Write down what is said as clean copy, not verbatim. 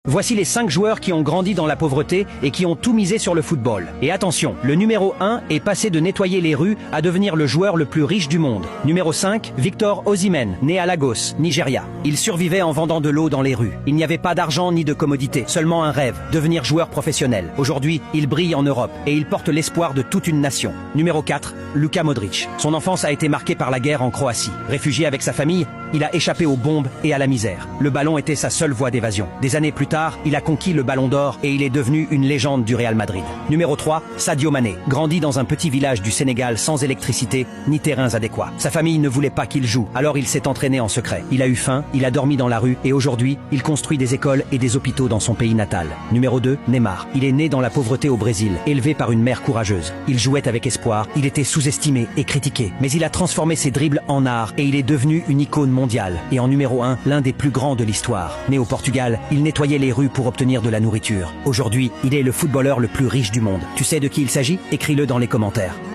Voici les 5 joueurs qui ont grandi dans la pauvreté et qui ont tout misé sur le football. Et attention, le numéro 1 est passé de nettoyer les rues à devenir le joueur le plus riche du monde. Numéro 5, Victor Osimhen, né à Lagos, Nigeria. Il survivait en vendant de l'eau dans les rues. Il n'y avait pas d'argent ni de commodité, seulement un rêve, devenir joueur professionnel. Aujourd'hui, il brille en Europe et il porte l'espoir de toute une nation. Numéro 4, Luka Modric. Son enfance a été marquée par la guerre en Croatie. Réfugié avec sa famille, il a échappé aux bombes et à la misère. Le ballon était sa seule voie d'évasion. Des années plus tard, il a conquis le ballon d'or et il est devenu une légende du Real Madrid. Numéro 3, Sadio Mané. Grandi dans un petit village du Sénégal sans électricité ni terrains adéquats. Sa famille ne voulait pas qu'il joue, alors il s'est entraîné en secret. Il a eu faim, il a dormi dans la rue et aujourd'hui, il construit des écoles et des hôpitaux dans son pays natal. Numéro 2, Neymar. Il est né dans la pauvreté au Brésil, élevé par une mère courageuse. Il jouait avec espoir, il était sous-estimé et critiqué, mais il a transformé ses dribbles en art et il est devenu une icône mondiale. Et en numéro 1, l'un des plus grands de l'histoire. Né au Portugal, il nettoyait les rues pour obtenir de la nourriture. Aujourd'hui, il est le footballeur le plus riche du monde. Tu sais de qui il s'agit? Écris-le dans les commentaires.